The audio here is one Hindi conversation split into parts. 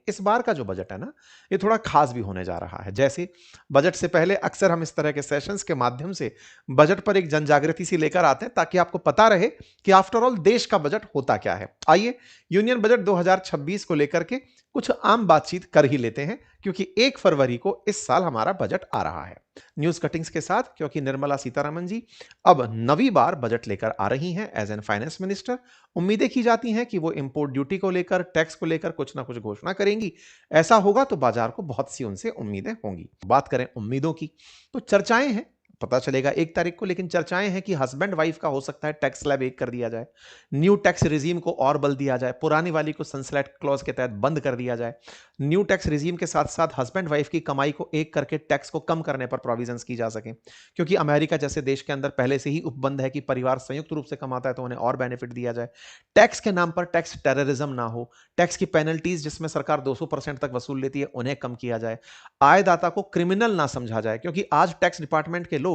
इस बार का जो बजट है ना, ये थोड़ा खास भी होने जा रहा है। जैसे बजट से पहले अक्सर हम इस तरह के सेशंस के माध्यम से बजट पर एक जनजागृति सी लेकर आते हैं ताकि आपको पता रहे कि आफ्टर ऑल देश का बजट होता क्या है। आइए यूनियन बजट 2026 को लेकर के कुछ आम बातचीत कर ही लेते हैं, क्योंकि 1 फरवरी को इस साल हमारा बजट आ रहा है। न्यूज़ कटिंग्स के साथ, क्योंकि निर्मला सीतारमण जी अब नवीं बार बजट लेकर आ रही हैं एज एन फाइनेंस मिनिस्टर। उम्मीदें की जाती हैं कि वो इंपोर्ट ड्यूटी को लेकर, टैक्स को लेकर कुछ ना कुछ घोषणा करेंगी। ऐसा होगा तो बाजार को बहुत सी उनसे उम्मीदें होंगी। बात करें उम्मीदों की, तो चर्चाएं हैं, पता चलेगा 1 तारीख को, लेकिन चर्चाएं हैं कि हस्बैंड वाइफ का हो सकता है टैक्स स्लैब 1 कर दिया जाए, न्यू टैक्स रिजीम को और बल दिया जाए, पुरानी वाली को सनसेट क्लॉज के तहत बंद कर दिया जाए। न्यू टैक्स रिजीम के साथ साथ हस्बैंड वाइफ की कमाई को 1 करके टैक्स को कम करने पर प्रोविजंस की जा सके, क्योंकि अमेरिका जैसे देश के अंदर पहले से ही उपबंध है कि परिवार संयुक्त रूप से कमाता है तो उन्हें और बेनिफिट दिया जाए। टैक्स के नाम पर टैक्स टेररिज्म ना हो, टैक्स की पेनल्टीज जिसमें सरकार 200% तक वसूल लेती है उन्हें कम किया जाए, आयदाता को क्रिमिनल ना समझा जाए, क्योंकि आज टैक्स डिपार्टमेंट के लोग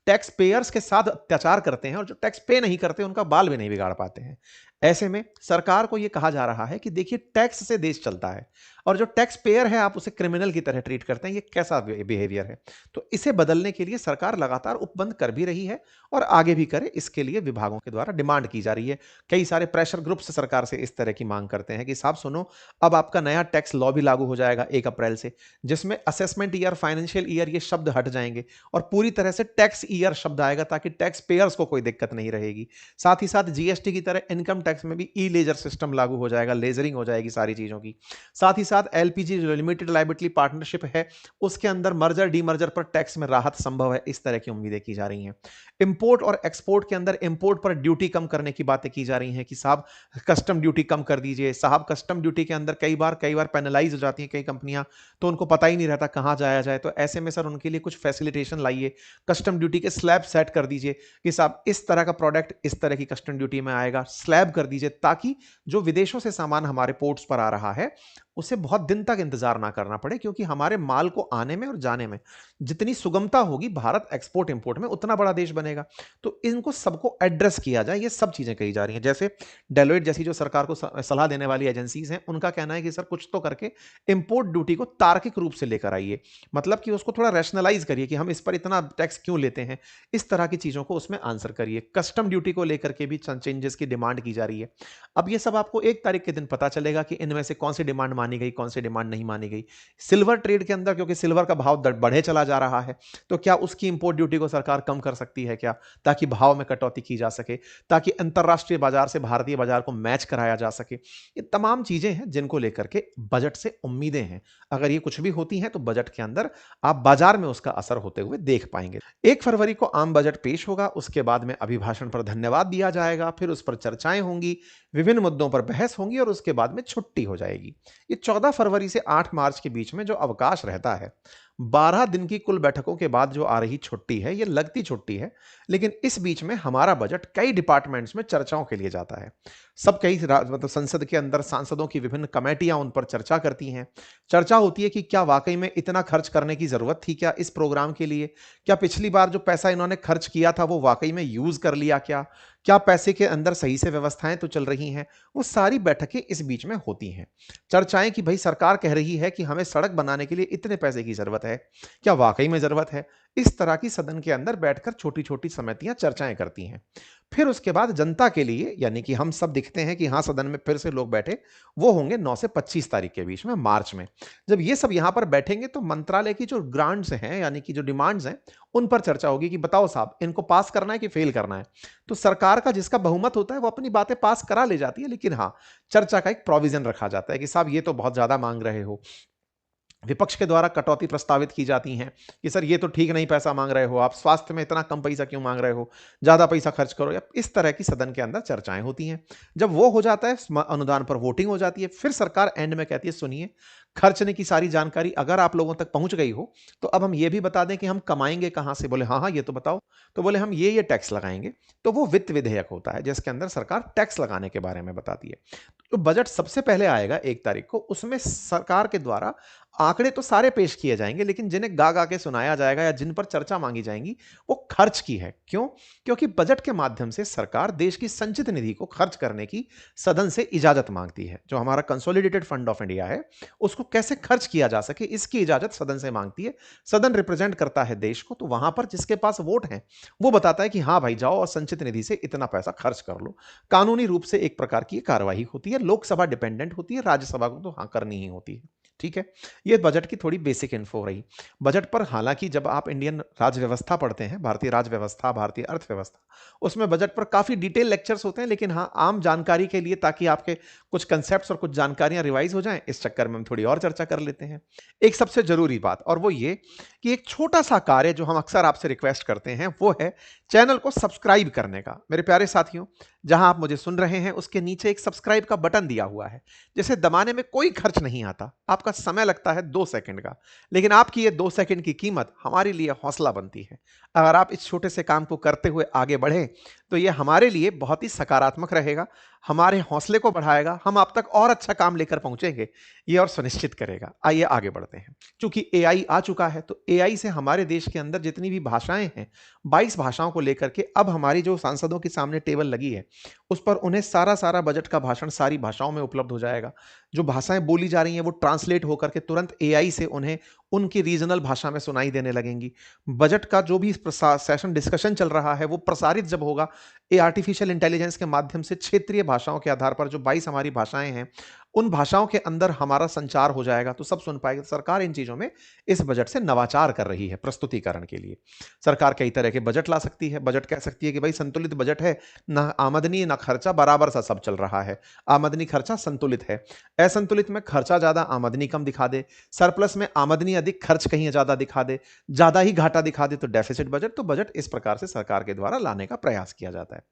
टैक्स पेयर्स के साथ अत्याचार करते हैं और जो टैक्स पे नहीं करते उनका बाल भी नहीं बिगाड़ पाते हैं। ऐसे में सरकार को यह कहा जा रहा है कि देखिए टैक्स से देश चलता है, और जो टैक्स पेयर है आप उसे क्रिमिनल की तरह ट्रीट करते हैं, ये कैसा बिहेवियर है। तो इसे बदलने के लिए सरकार लगातार उपबंध कर भी रही है और आगे भी करे, इसके लिए विभागों के द्वारा डिमांड की जा रही है। कई सारे प्रेशर ग्रुप्स सरकार से इस तरह की मांग करते हैं कि साहब सुनो, अब आपका नया टैक्स लॉ भी लागू हो जाएगा 1 अप्रैल से, जिसमें असेसमेंट ईयर, फाइनेंशियल ईयर ये शब्द हट जाएंगे और पूरी तरह से टैक्स ईयर शब्द आएगा, ताकि टैक्स पेयर्स को कोई दिक्कत नहीं रहेगी। साथ ही साथ जीएसटी की तरह इनकम टैक्स में भी ई लेजर सिस्टम लागू हो जाएगा, लेजरिंग हो जाएगी सारी चीजों की। साथ ही साथ एलपीजी जो लिमिटेड लायबिलिटी पार्टनरशिप है, उसके अंदर मर्जर डीमर्जर पर टैक्स में राहत संभव है। इस तरह की उम्मीदें की जा रही हैं। इंपोर्ट और एक्सपोर्ट के अंदर इंपोर्ट पर ड्यूटी कम करने की बातें की जा रही हैं कि साहब कस्टम ड्यूटी कम कर दीजिए। साहब कस्टम ड्यूटी के अंदर कई बार पेनलाइज हो जाती हैं कई कंपनियां, तो उनको पता ही नहीं रहता कहां जाया जाए। तो ऐसे में सर उनके लिए कुछ फैसिलिटेशन लाइए, कस्टम ड्यूटी के स्लैब सेट कर दीजिए कि साहब इस तरह का प्रोडक्ट इस तरह की कस्टम ड्यूटी में आएगा, स्लैब कर दीजिए, ताकि जो विदेशों से सामान हमारे पोर्ट्स पर आ रहा है उसे बहुत दिन तक इंतजार ना करना पड़े, क्योंकि हमारे माल को आने में और जाने में जितनी सुगमता होगी, भारत एक्सपोर्ट इंपोर्ट में उतना बड़ा देश बनेगा। तो इनको सबको एड्रेस किया जाए, ये सब चीजें कही जा रही हैं। जैसे डेलोइट जैसी जो सरकार को सलाह देने वाली एजेंसीज हैं, उनका कहना है कि सर कुछ तो करके इंपोर्ट ड्यूटी को तार्किक रूप से लेकर आइए, मतलब कि उसको थोड़ा रैशनलाइज करिए कि हम इस पर इतना टैक्स क्यों लेते हैं, इस तरह की चीजों को उसमें आंसर करिए। कस्टम ड्यूटी को लेकर के भी चेंजेस की डिमांड की जा रही है। अब ये सब आपको 1 तारीख के दिन पता चलेगा कि इनमें से कौन सी डिमांड मानी गई, कौन सी डिमांड नहीं मानी गई। सिल्वर ट्रेड के अंदर, क्योंकि सिल्वर का भाव बढ़े चला जा रहा है, तो क्या उसकी इंपोर्ट ड्यूटी को सरकार कम कर सकती है क्या, ताकि भाव में कटौती की जा सके, ताकि अंतरराष्ट्रीय बाजार से भारतीय बाजार को मैच कराया जा सके। ये तमाम चीजें हैं जिनको लेकर के बजट से उम्मीदें हैं। अगर ये कुछ भी होती हैं तो बजट के अंदर आप बाजार में उसका असर होते हुए देख पाएंगे। 1 फरवरी को आम बजट पेश होगा, उसके बाद में अभिभाषण पर धन्यवाद दिया जाएगा, फिर उस पर चर्चाएं होंगी, विभिन्न मुद्दों पर बहस होंगी और उसके बाद में छुट्टी हो जाएगी। ये 14 फरवरी से 8 मार्च के बीच में जो अवकाश रहता है, 12 दिन की कुल बैठकों के बाद जो आ रही छुट्टी है, ये लगती छुट्टी है, लेकिन इस बीच में हमारा बजट कई डिपार्टमेंट्स में चर्चाओं के लिए जाता है। सब कई मतलब संसद के अंदर सांसदों की विभिन्न कमेटियां उन पर चर्चा करती हैं। चर्चा होती है कि क्या वाकई में इतना खर्च करने की जरूरत थी क्या इस प्रोग्राम के लिए, क्या पिछली बार जो पैसा इन्होंने खर्च किया था वो वाकई में यूज कर लिया क्या, क्या पैसे के अंदर सही से व्यवस्थाएं तो चल रही हैं। वो सारी बैठकें इस बीच में होती हैं। चर्चाएं कि भाई सरकार कह रही है कि हमें सड़क बनाने के लिए इतने पैसे की जरूरत है, क्या वाकई में जरूरत है। इस तरह की सदन के अंदर बैठकर छोटी छोटी समितियां चर्चाएं करती हैं। फिर उसके बाद जनता के लिए, यानी कि हम सब दिखते हैं कि हाँ सदन में फिर से लोग बैठे, वो होंगे 9 से 25 तारीख के बीच में, मार्च में। जब ये सब यहां पर बैठेंगे तो मंत्रालय की जो ग्रांट्स हैं, यानी कि जो डिमांड्स हैं, उन पर चर्चा होगी कि बताओ साहब इनको पास करना है कि फेल करना है। तो सरकार का जिसका बहुमत होता है वो अपनी बातें पास करा ले जाती है, लेकिन हाँ चर्चा का एक प्रोविजन रखा जाता है कि साहब ये तो बहुत ज्यादा मांग रहे हो। विपक्ष के द्वारा कटौती प्रस्तावित की जाती हैं कि सर ये तो ठीक नहीं पैसा मांग रहे हो आप, स्वास्थ्य में इतना कम पैसा क्यों मांग रहे हो, ज्यादा पैसा खर्च करो, या इस तरह की सदन के अंदर चर्चाएं होती हैं। जब वो हो जाता है, अनुदान पर वोटिंग हो जाती है, फिर सरकार एंड में कहती है सुनिए खर्चने की सारी जानकारी अगर आप लोगों तक पहुंच गई हो, तो अब हम ये भी बता दें कि हम कमाएंगे कहां से। बोले हाँ हाँ ये तो बताओ। तो बोले हम ये टैक्स लगाएंगे। तो वो वित्त विधेयक होता है जिसके अंदर सरकार टैक्स लगाने के बारे में बताती है। तो बजट सबसे पहले आएगा 1 तारीख को, उसमें सरकार के द्वारा आंकड़े तो सारे पेश किए जाएंगे, लेकिन जिन्हें गा गा के सुनाया जाएगा या जिन पर चर्चा मांगी जाएगी वो खर्च की है। क्यों? क्योंकि बजट के माध्यम से सरकार देश की संचित निधि को खर्च करने की सदन से इजाजत मांगती है। जो हमारा कंसोलिडेटेड फंड ऑफ इंडिया है, उसको कैसे खर्च किया जा सके इसकी इजाजत सदन से मांगती है। सदन रिप्रेजेंट करता है देश को, तो वहां पर जिसके पास वोट है वो बताता है कि हाँ भाई जाओ और संचित निधि से इतना पैसा खर्च कर लो। कानूनी रूप से एक प्रकार की कार्यवाही होती है। लोकसभा डिपेंडेंट होती है, राज्यसभा को तो हाँ करनी ही होती है। ठीक है, ये बजट की थोड़ी बेसिक इन्फो रही। बजट पर हालांकि जब आप इंडियन राज्य व्यवस्था पढ़ते हैं, भारतीय राज्य व्यवस्था, भारतीय अर्थव्यवस्था, उसमें बजट पर काफी डिटेल लेक्चर्स होते हैं, लेकिन हाँ आम जानकारी के लिए, ताकि आपके कुछ कंसेप्ट्स और कुछ जानकारियां रिवाइज हो जाएं, इस चक्कर में हम थोड़ी और चर्चा कर लेते हैं। एक सबसे जरूरी बात और वो ये कि एक छोटा सा कार्य जो हम अक्सर आपसे रिक्वेस्ट करते हैं वो है चैनल को सब्सक्राइब करने का। मेरे प्यारे साथियों, जहां आप मुझे सुन रहे हैं उसके नीचे एक सब्सक्राइब का बटन दिया हुआ है, जिसे दबाने में कोई खर्च नहीं आता। आपका समय लगता है 2 सेकंड का, लेकिन आपकी ये 2 सेकंड की कीमत हमारे लिए हौसला बनती है। अगर आप इस छोटे से काम को करते हुए आगे बढ़े तो ये हमारे लिए बहुत ही सकारात्मक रहेगा, हमारे हौसले को बढ़ाएगा, हम आप तक और अच्छा काम लेकर पहुंचेंगे ये और सुनिश्चित करेगा। आइए आगे बढ़ते हैं। चूंकि एआई आ चुका है, तो एआई से हमारे देश के अंदर जितनी भी भाषाएं हैं, 22 भाषाओं को लेकर के अब हमारी जो सांसदों के सामने टेबल लगी है, उस पर उन्हें सारा सारा बजट का भाषण सारी भाषाओं में उपलब्ध हो जाएगा। जो भाषाएं बोली जा रही हैं वो ट्रांसलेट होकर के तुरंत एआई से उन्हें उनकी रीजनल भाषा में सुनाई देने लगेंगी। बजट का जो भी सेशन डिस्कशन चल रहा है वो प्रसारित जब होगा ये आर्टिफिशियल इंटेलिजेंस के माध्यम से, क्षेत्रीय भाषाओं के आधार पर जो 22 हमारी भाषाएं हैं उन भाषाओं के अंदर हमारा संचार हो जाएगा, तो सब सुन पाएगा। सरकार इन चीजों में इस बजट से नवाचार कर रही है प्रस्तुतिकरण के लिए। सरकार कई तरह के बजट ला सकती है। बजट कह सकती है कि भाई संतुलित बजट है, ना आमदनी ना खर्चा, बराबर सा सब चल रहा है, आमदनी खर्चा संतुलित है। असंतुलित में खर्चा ज्यादा आमदनी कम दिखा दे, सरप्लस में आमदनी अधिक खर्च कहीं ज्यादा दिखा दे, ज्यादा ही घाटा दिखा दे तो डेफिसिट बजट। तो बजट इस प्रकार से सरकार के द्वारा लाने का प्रयास किया जाता है।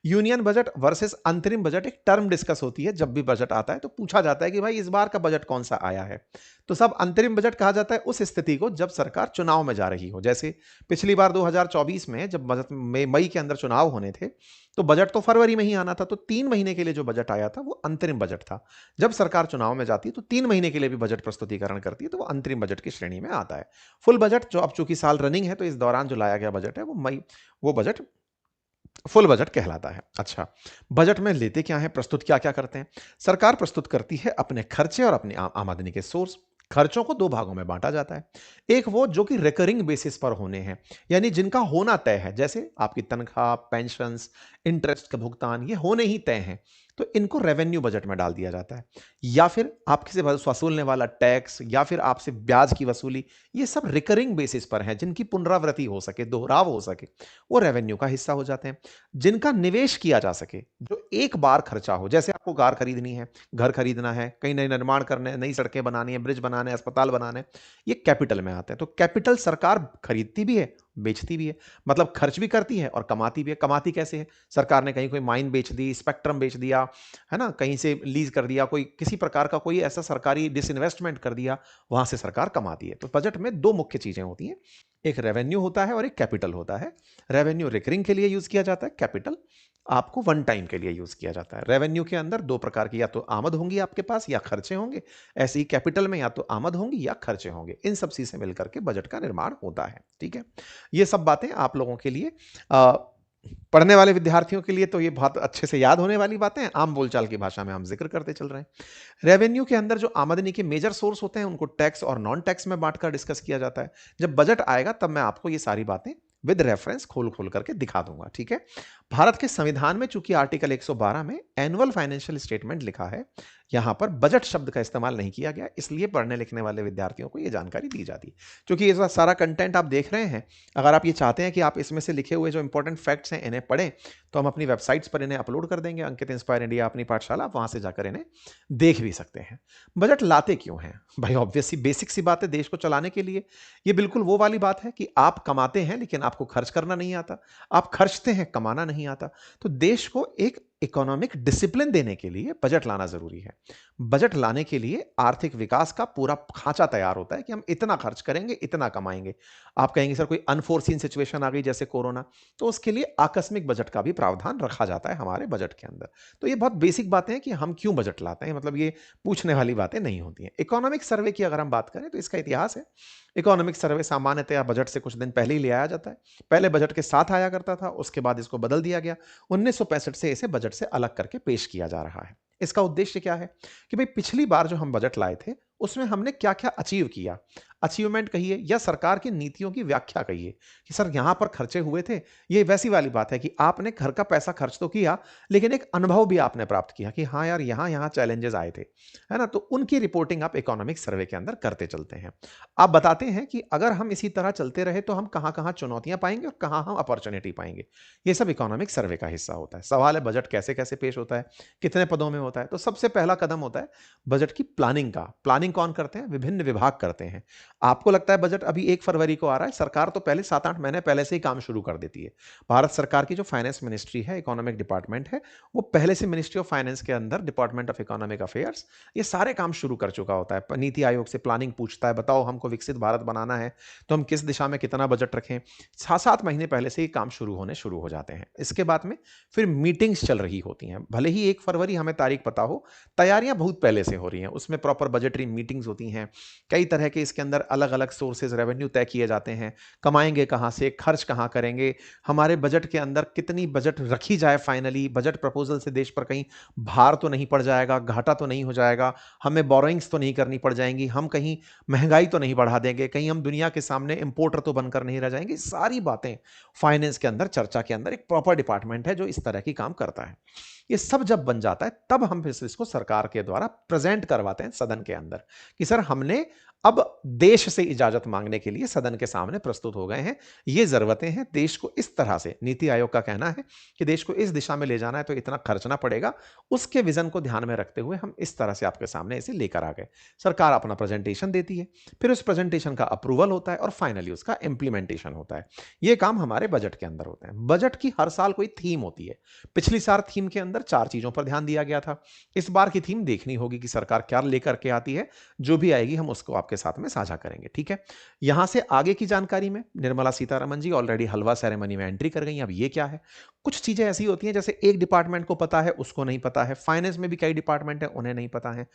यूनियन बजट वर्सेस अंतरिम बजट एक टर्म डिस्कस होती है। जब भी बजट आता है तो पूछा जाता है कि भाई इस बार का बजट कौन सा आया है, तो सब अंतरिम बजट कहा जाता है उस स्थिति को जब सरकार चुनाव में जा रही हो। जैसे पिछली बार 2024 में जब बजट में मई के अंदर चुनाव होने थे, तो बजट तो फरवरी में ही आना था, तो 3 महीने के लिए जो बजट आया था वो अंतरिम बजट था। जब सरकार चुनाव में जाती है तो 3 महीने के लिए भी बजट प्रस्तुतिकरण करती है, तो वो अंतरिम बजट की श्रेणी में आता है। फुल बजट जो अब चूंकि साल रनिंग है, तो इस दौरान जो लाया गया बजट है वो बजट फुल बजट कहलाता है। अच्छा, बजट में लेते क्या है, प्रस्तुत क्या क्या करते हैं? सरकार प्रस्तुत करती है अपने खर्चे और अपनी आमदनी के सोर्स। खर्चों को 2 भागों में बांटा जाता है। एक वो जो कि रिकरिंग बेसिस पर होने हैं, यानी जिनका होना तय है, जैसे आपकी तनख्वाह, पेंशन्स, इंटरेस्ट का भुगतान, ये होने ही तय हैं, तो इनको रेवेन्यू बजट में डाल दिया जाता है। या फिर आपसे से वसूलने वाला टैक्स या फिर आपसे ब्याज की वसूली, ये सब रिकरिंग बेसिस पर हैं, जिनकी पुनरावृत्ति हो सके, दोहराव हो सके, वो रेवेन्यू का हिस्सा हो जाते हैं। जिनका निवेश किया जा सके, जो एक बार खर्चा हो, जैसे आपको कार खरीदनी है, घर खरीदना है, कहीं नए निर्माण करने, नई सड़कें बनानी है, ब्रिज बनाने, अस्पताल बनाने, ये कैपिटल में आते हैं। तो कैपिटल सरकार खरीदती भी है, बेचती भी है, मतलब खर्च भी करती है और कमाती भी है। कमाती कैसे है? सरकार ने कहीं कोई माइन बेच दी, स्पेक्ट्रम बेच दिया, है ना, कहीं से लीज कर दिया, कोई किसी प्रकार का कोई ऐसा सरकारी डिसइन्वेस्टमेंट कर दिया, वहां से सरकार कमाती है। तो बजट में 2 मुख्य चीजें होती हैं, एक रेवेन्यू होता है और एक कैपिटल होता है। रेवेन्यू रिकरिंग के लिए यूज किया जाता है, कैपिटल आपको वन टाइम के लिए यूज किया जाता है। रेवेन्यू के अंदर 2 प्रकार की, या तो आमद होंगी आपके पास या खर्चे होंगे। ऐसे ही कैपिटल में या तो आमद होंगी या खर्चे होंगे। इन सब चीजें मिलकर के बजट का निर्माण होता है। ठीक है, ये सब बातें आप लोगों के लिए पढ़ने वाले विद्यार्थियों के लिए तो ये बहुत अच्छे से याद होने वाली बातें हैं। आम बोलचाल की भाषा में हम जिक्र करते चल रहे हैं। रेवेन्यू के अंदर जो आमदनी के मेजर सोर्स होते हैं उनको टैक्स और नॉन टैक्स में बांटकर डिस्कस किया जाता है। जब बजट आएगा तब मैं आपको ये सारी बातें विद रेफरेंस खोल खोल करके दिखा दूंगा। ठीक है, भारत के संविधान में चूंकि आर्टिकल 112 में एनुअल फाइनेंशियल स्टेटमेंट लिखा है, यहां पर बजट शब्द का इस्तेमाल नहीं किया गया, इसलिए पढ़ने लिखने वाले विद्यार्थियों को यह जानकारी दी जाती है। क्योंकि ये सारा कंटेंट आप देख रहे हैं, अगर आप ये चाहते हैं कि आप इसमें से लिखे हुए जो इंपॉर्टेंट फैक्ट्स हैं इन्हें पढ़ें, तो हम अपनी वेबसाइट्स पर इन्हें अपलोड कर देंगे, अंकित इंस्पायर इंडिया अपनी पाठशाला, आप वहां से जाकर इन्हें देख भी सकते हैं। बजट लाते क्यों हैं भाई? ऑब्वियसली बेसिक सी बात है, देश को चलाने के लिए। ये बिल्कुल वो वाली बात है कि आप कमाते हैं लेकिन आपको खर्च करना नहीं आता, आप खर्चते हैं, कमाना नहीं आता। तो देश को एक इकोनॉमिक डिसिप्लिन देने के लिए बजट लाना जरूरी है। बजट लाने के लिए आर्थिक विकास का पूरा खांचा तैयार होता है कि हम इतना खर्च करेंगे, इतना कमाएंगे। आप कहेंगे सर कोई अनफोर्सीन सिचुएशन आ गई जैसे कोरोना, तो उसके लिए आकस्मिक बजट का भी प्रावधान रखा जाता है हमारे बजट के अंदर। तो ये बहुत बेसिक बातें हैं कि हम क्यों बजट लाते हैं, मतलब ये पूछने वाली बातें नहीं होती हैं। इकोनॉमिक सर्वे की अगर हम बात करें तो इसका इतिहास है। इकोनॉमिक सर्वे सामान्यतया बजट से कुछ दिन पहले ही ले आया जाता है। पहले बजट के साथ आया करता था, उसके बाद इसको बदल दिया गया। 1965 से इसे बजट से अलग करके पेश किया जा रहा है। इसका उद्देश्य क्या है कि भाई पिछली बार जो हम बजट लाए थे उसमें हमने क्या क्या अचीव किया, अचीवमेंट कहिए या सरकार की नीतियों की व्याख्या कहिए कि सर यहां पर खर्चे हुए थे। ये वैसी वाली बात है कि आपने घर का पैसा खर्च तो किया, लेकिन एक अनुभव भी आपने प्राप्त किया कि हाँ यार यहां यहां चैलेंजेस आए थे, है ना। तो उनकी रिपोर्टिंग आप इकोनॉमिक सर्वे के अंदर करते चलते हैं। आप बताते हैं कि अगर हम इसी तरह चलते रहे तो हम कहां कहां चुनौतियां पाएंगे और कहां हम अपॉर्चुनिटी पाएंगे। ये सब इकोनॉमिक सर्वे का हिस्सा होता है। सवाल है बजट कैसे कैसे पेश होता है, कितने पदों में होता है। तो सबसे पहला कदम होता है बजट की प्लानिंग का। प्लानिंग कौन करते हैं? विभिन्न विभाग करते हैं। आपको लगता है बजट अभी 1 फरवरी को आ रहा है, सरकार तो पहले 7-8 महीने पहले से ही काम शुरू कर देती है। भारत सरकार की जो फाइनेंस मिनिस्ट्री है, इकोनॉमिक डिपार्टमेंट है, वो पहले से मिनिस्ट्री ऑफ फाइनेंस के अंदर डिपार्टमेंट ऑफ इकोनॉमिक अफेयर्स ये सारे काम शुरू कर चुका होता है। नीति आयोग से प्लानिंग पूछता है, बताओ हमको विकसित भारत बनाना है तो हम किस दिशा में कितना बजट रखें। 6-7 महीने पहले से ही काम शुरू हो जाते हैं। इसके बाद में फिर मीटिंग्स चल रही होती हैं। भले ही 1 फरवरी हमें तारीख पता हो, तैयारियां बहुत पहले से हो रही हैं। उसमें प्रॉपर बजटरी मीटिंग्स होती हैं। कई तरह के इसके अंदर अलग-अलग सोर्सेज रेवेन्यू तय किए जाते हैं। कमाएंगे कहां से, खर्च कहां करेंगे, हमारे बजट के अंदर कितनी बजट रखी जाए, फाइनली बजट प्रपोजल से देश पर कहीं भार तो नहीं पड़ जाएगा, घाटा तो नहीं हो जाएगा, हमें बोरोइंग्स तो नहीं करनी पड़ जाएंगी, हम कहीं महंगाई तो नहीं बढ़ा देंगे, कहीं हम दुनिया के सामने इंपोर्टर तो बनकर नहीं रह जाएंगे। सारी बातें फाइनेंस के अंदर चर्चा के अंदर एक प्रॉपर डिपार्टमेंट है जो इस तरह की काम करता है। ये सब जब बन जाता है तब हम फिर से इसको सरकार के द्वारा प्रेजेंट करवाते हैं सदन के अंदर कि सर हमने अब देश से इजाजत मांगने के लिए सदन के सामने प्रस्तुत हो गए हैं। ये जरूरतें हैं, देश को इस तरह से, नीति आयोग का कहना है कि देश को इस दिशा में ले जाना है तो इतना खर्चना पड़ेगा। उसके विजन को ध्यान में रखते हुए हम इस तरह से आपके सामने इसे लेकर आ गए। सरकार अपना प्रेजेंटेशन देती है, फिर उस प्रेजेंटेशन का अप्रूवल होता है और फाइनली उसका इंप्लीमेंटेशन होता है। ये काम हमारे बजट के अंदर होते हैं। बजट की हर साल कोई थीम होती है। पिछली साल थीम के अंदर 4 चीजों पर ध्यान दिया गया था। इस बार की थीम देखनी होगी कि सरकार क्या लेकर के आती है। जो भी आएगी हम उसको आपके साथ में साझा करेंगे, ठीक है। यहां से आगे की जानकारी में निर्मला सीतारमण जी ऑलरेडी हलवा सेरेमनी में एंट्री कर गई। अब ये क्या है, कुछ चीजें ऐसी होती हैं जैसे एक डिपार्टमेंट को पता है, उसको नहीं पता है। फाइनेंस में भी कई डिपार्टमेंट है, उन्हें नहीं पता है।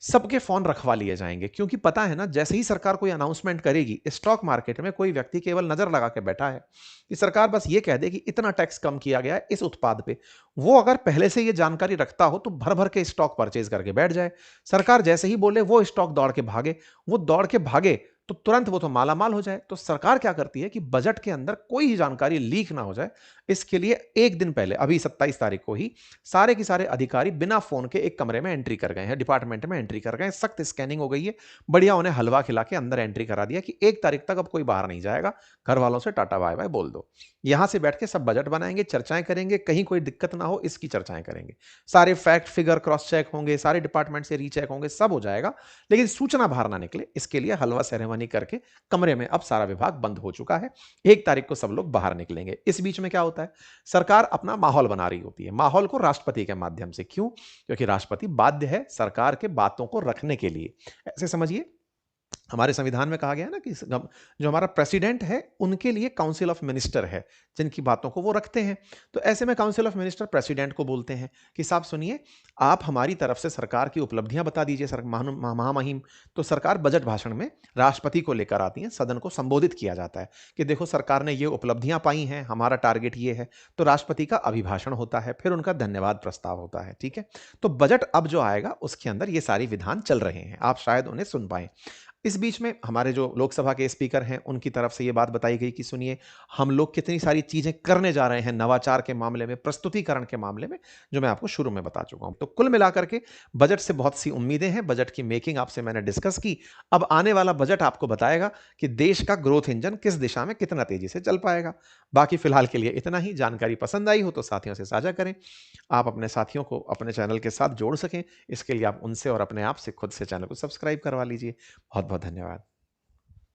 सबके फोन रखवा लिए जाएंगे क्योंकि पता है ना, जैसे ही सरकार कोई अनाउंसमेंट करेगी, स्टॉक मार्केट में कोई व्यक्ति केवल नजर लगा के बैठा है कि सरकार बस ये कह दे कि इतना टैक्स कम किया गया है इस उत्पाद पे, वो अगर पहले से ये जानकारी रखता हो तो भर भर के स्टॉक परचेज करके बैठ जाए। सरकार जैसे ही बोले वो स्टॉक दौड़ के भागे, वो दौड़ के भागे तो तुरंत वो तो माला माल हो जाए। तो सरकार क्या करती है कि बजट के अंदर कोई ही जानकारी लीक ना हो जाए, इसके लिए एक दिन पहले, अभी 27 तारीख को ही सारे के सारे अधिकारी बिना फोन के एक कमरे में एंट्री कर गए हैं, डिपार्टमेंट में एंट्री कर गए हैं। सख्त स्कैनिंग हो गई है, बढ़िया उन्हें हलवा खिला के अंदर एंट्री करा दिया कि 1 तारीख तक अब कोई बाहर नहीं जाएगा, घर वालों से टाटा बाय बाय बोल दो। यहां से बैठ के सब बजट बनाएंगे, चर्चाएं करेंगे, कहीं कोई दिक्कत ना हो इसकी चर्चाएं करेंगे। सारे फैक्ट फिगर क्रॉस चेक होंगे, सारे डिपार्टमेंट से रीचेक होंगे, सब हो जाएगा। लेकिन सूचना बाहर ना निकले इसके लिए हलवा सेरेमनी करके कमरे में अब सारा विभाग बंद हो चुका है। 1 तारीख को सब लोग बाहर निकलेंगे। इस बीच में क्या होता है, सरकार अपना माहौल बना रही होती है। माहौल को राष्ट्रपति के माध्यम से। क्यों? क्योंकि राष्ट्रपति बाध्य है सरकार के बातों को रखने के लिए। ऐसे समझिए, हमारे संविधान में कहा गया है ना कि जो हमारा प्रेसिडेंट है उनके लिए काउंसिल ऑफ मिनिस्टर है, जिनकी बातों को वो रखते हैं। तो ऐसे में काउंसिल ऑफ मिनिस्टर प्रेसिडेंट को बोलते हैं कि साहब सुनिए, आप हमारी तरफ से सरकार की उपलब्धियां बता दीजिए महामहिम। तो सरकार बजट भाषण में राष्ट्रपति को लेकर आती है, सदन को संबोधित किया जाता है कि देखो सरकार ने ये उपलब्धियां पाई हैं, हमारा टारगेट ये है। तो राष्ट्रपति का अभिभाषण होता है, फिर उनका धन्यवाद प्रस्ताव होता है, ठीक है। तो बजट अब जो आएगा उसके अंदर ये सारी विधान चल रहे हैं, आप शायद उन्हें सुन पाए। इस बीच में हमारे जो लोकसभा के स्पीकर हैं उनकी तरफ से ये बात बताई गई कि सुनिए, हम लोग कितनी सारी चीजें करने जा रहे हैं नवाचार के मामले में, प्रस्तुतिकरण के मामले में, जो मैं आपको शुरू में बता चुका हूं। तो कुल मिलाकर के बजट से बहुत सी उम्मीदें हैं। बजट की मेकिंग आपसे मैंने डिस्कस की। अब आने वाला बजट आपको बताएगा कि देश का ग्रोथ इंजन किस दिशा में कितना तेजी से चल पाएगा। बाकी फिलहाल के लिए इतना ही। जानकारी पसंद आई हो तो साथियों से साझा करें। आप अपने साथियों को अपने चैनल के साथ जोड़ सकें, इसके लिए आप उनसे और अपने आप से खुद से चैनल को सब्सक्राइब करवा लीजिए। बहुत बहुत धन्यवाद।